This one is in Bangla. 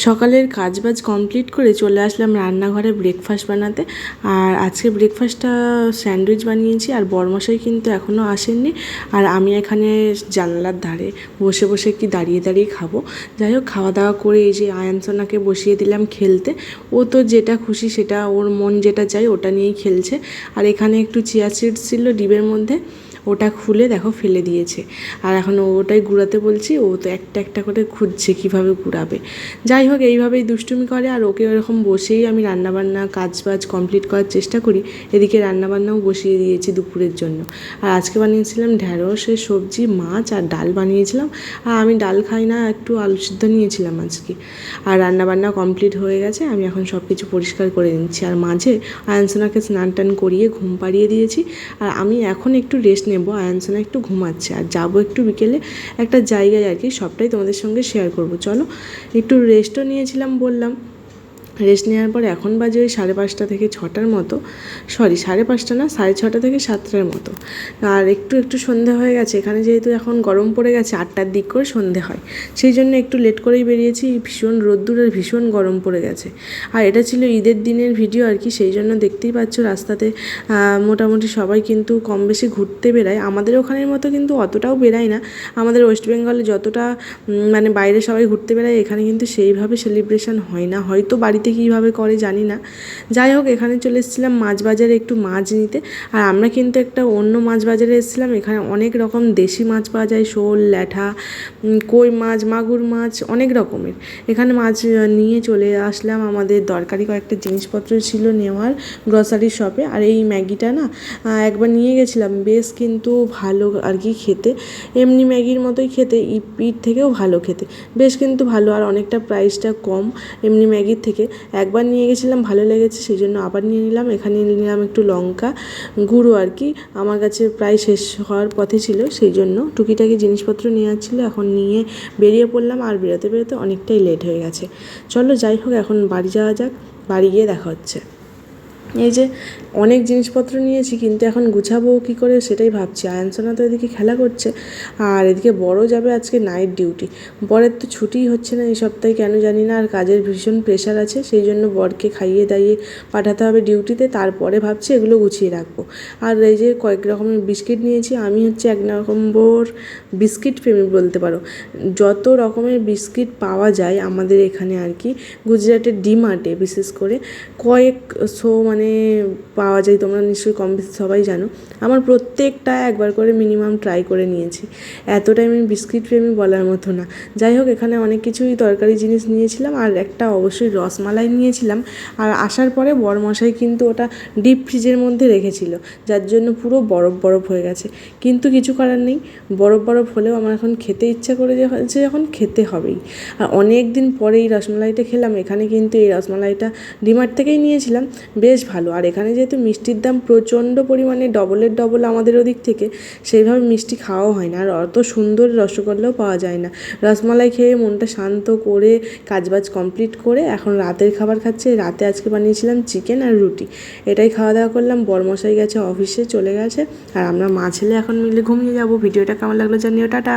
সকালের কাজবাজ কমপ্লিট করে চলে আসলাম রান্নাঘরে ব্রেকফাস্ট বানাতে। আর আজকে ব্রেকফাস্টটা স্যান্ডউইচ বানিয়েছি। আর বরমশাই কিন্তু এখনও আসেননি। আর আমি এখানে জানলার ধারে বসে বসে কি দাঁড়িয়ে দাঁড়িয়ে খাবো। যাই হোক, খাওয়া দাওয়া করে এই যে আয়ানসোনাকে বসিয়ে দিলাম খেলতে। ও তো যেটা খুশি সেটা, ওর মন যেটা চাই ওটা নিয়েই খেলছে। আর এখানে একটু চিয়া সিডস ছিল ডিবের মধ্যে, ওটা খুলে দেখো ফেলে দিয়েছে। আর এখন ওটাই গুঁড়াতে বলছি, ও তো একটা একটা করে খুঁজছে কীভাবে গুঁড়াবে। যাই হোক, এইভাবেই দুষ্টুমি করে। আর ওকে ওরকম বসেই আমি রান্নাবান্না কাজবাজ কমপ্লিট করার চেষ্টা করি। এদিকে রান্নাবান্নাও বসিয়ে দিয়েছি দুপুরের জন্য। আর আজকে বানিয়েছিলাম ঢ্যাঁড়সের সবজি, মাছ আর ডাল বানিয়েছিলাম। আর আমি ডাল খাই না, একটু আলু সিদ্ধ নিয়েছিলাম আজকে। আর রান্নাবান্না কমপ্লিট হয়ে গেছে, আমি এখন সব কিছু পরিষ্কার করে নিচ্ছি। আর মাঝে আয়ানসোনাকে স্নান টান করিয়ে ঘুম পাড়িয়ে দিয়েছি। আর আমি এখন একটু রেস্ট নেব, আয়ানসোনা একটু ঘুমাচ্ছে। আর যাবো একটু বিকেলে একটা জায়গায় আর কি, সবটাই তোমাদের সঙ্গে শেয়ার করব। চলো, একটু রেস্টও নিয়েছিলাম বললাম। রেস্ট নেওয়ার পর এখন বাজে ওই 5:30 থেকে 6টার মতো। সরি, 5:30 না, 6:30 থেকে 7টার মতো। আর একটু একটু সন্ধে হয়ে গেছে। এখানে যেহেতু এখন গরম পড়ে গেছে, 8টার দিক করে সন্ধে হয়, সেই জন্য একটু লেট করেই বেরিয়েছি। ভীষণ রোদ্দুর আর ভীষণ গরম পড়ে গেছে। আর এটা ছিল ঈদের দিনের ভিডিও আর কি, সেই জন্য দেখতেই পাচ্ছ রাস্তাতে মোটামুটি সবাই কিন্তু কম বেশি ঘুরতে বেরায়। আমাদের ওখানের মতো কিন্তু অতটাও বেরায় না। আমাদের ওয়েস্ট বেঙ্গলে যতটা মানে বাইরে সবাই ঘুরতে বেরায়, এখানে কিন্তু সেইভাবে সেলিব্রেশন হয় না। হয়তো বাড়িতে কীভাবে করে জানি না। যাই হোক, এখানে চলে এসেছিলাম মাছ বাজারে একটু মাছ নিতে। আর আমরা কিন্তু একটা অন্য মাছ বাজারে এসেছিলাম। এখানে অনেক রকম দেশি মাছ পাওয়া যায়, শোল, ল্যাঠা, কই মাছ, মাগুর মাছ, অনেক রকমের। এখানে মাছ নিয়ে চলে আসলাম। আমাদের দরকারি কয়েকটা জিনিসপত্র ছিল নেওয়ার গ্রসারি শপে। আর এই ম্যাগিটা না একবার নিয়ে গেছিলাম, বেশ কিন্তু ভালো আর কি খেতে। এমনি ম্যাগির মতোই খেতে, ইপির থেকেও ভালো খেতে, বেশ কিন্তু ভালো। আর অনেকটা প্রাইসটা কম এমনি ম্যাগির থেকে। একবার নিয়ে গেছিলাম, ভালো লেগেছে, সেই জন্য আবার নিয়ে নিলাম। এখানে নিলাম একটু লঙ্কা গুঁড়ো আর কি, আমার কাছে প্রায় শেষ হওয়ার পথে ছিল, সেই জন্য টুকিটাকি জিনিসপত্র নেওয়ার ছিল। এখন নিয়ে বেরিয়ে পড়লাম। আর বেরোতে বেরোতে অনেকটাই লেট হয়ে গেছে। চলো যাই হোক, এখন বাড়ি যাওয়া যাক। বাড়ি গিয়ে দেখা হচ্ছে। এই যে অনেক জিনিসপত্র নিয়েছি, কিন্তু এখন গুছাবো কী করে সেটাই ভাবছি। আয়ানসোনা তো এদিকে খেলা করছে, আর এদিকে বড় যাবে আজকে নাইট ডিউটি। বরের তো ছুটিই হচ্ছে না এই সপ্তাহে, কেন জানি না। আর কাজের ভীষণ প্রেশার আছে, সেই জন্য বরকে খাইয়ে দাইয়ে পাঠাতে হবে ডিউটিতে। তারপরে ভাবছি এগুলো গুছিয়ে রাখবো। আর এই যে কয়েক রকমের বিস্কিট নিয়েছি। আমি হচ্ছে এক নম্বর বিস্কিট প্রেমী বলতে পারো। যত রকমের বিস্কিট পাওয়া যায় আমাদের এখানে আর কি, গুজরাটের ডিমার্টে বিশেষ করে কয়েকশো মানে পাওয়া যায়। তোমরা নিশ্চয়ই কম বেশি সবাই জানো। আমার প্রত্যেকটা একবার করে মিনিমাম ট্রাই করে নিয়েছি। এতটাই আমি বিস্কিট প্রেমী বলার মতো না। যাই হোক, এখানে অনেক কিছুই তরকারি জিনিস নিয়েছিলাম। আর একটা অবশ্যই রসমালাই নিয়েছিলাম। আর আসার পরে বড়মশাই কিন্তু ওটা ডিপ ফ্রিজের মধ্যে রেখেছিল, যার জন্য পুরো বরফ বরফ হয়ে গেছে। কিন্তু কিছু করার নেই, বরফ বরফ হলেও আমার এখন খেতে ইচ্ছা করে যে যখন খেতে হবেই। আর অনেক দিন পরে এই রসমালাইটা খেলাম। এখানে কিন্তু এই রসমালাইটা ডিমার্ট থেকেই নিয়েছিলাম, বেশ ভালো। আর এখানে যেহেতু মিষ্টির দাম প্রচণ্ড পরিমাণে, ডবলের ডবল আমাদের ওদিক থেকে, সেইভাবে মিষ্টি খাওয়াও হয় না। আর অত সুন্দর রসগোল্লাও পাওয়া যায় না। রসমালাই খেয়ে মনটা শান্ত করে কাজবাজ কমপ্লিট করে এখন রাতের খাবার খাচ্ছে। রাতে আজকে বানিয়েছিলাম চিকেন আর রুটি, এটাই খাওয়া দাওয়া করলাম। বরমশাই গেছে অফিসে, চলে গেছে। আর আমরা মা ছেলে এখন মিলে ঘুমিয়ে যাবো। ভিডিওটা কেমন লাগলো জানিও, টাটা।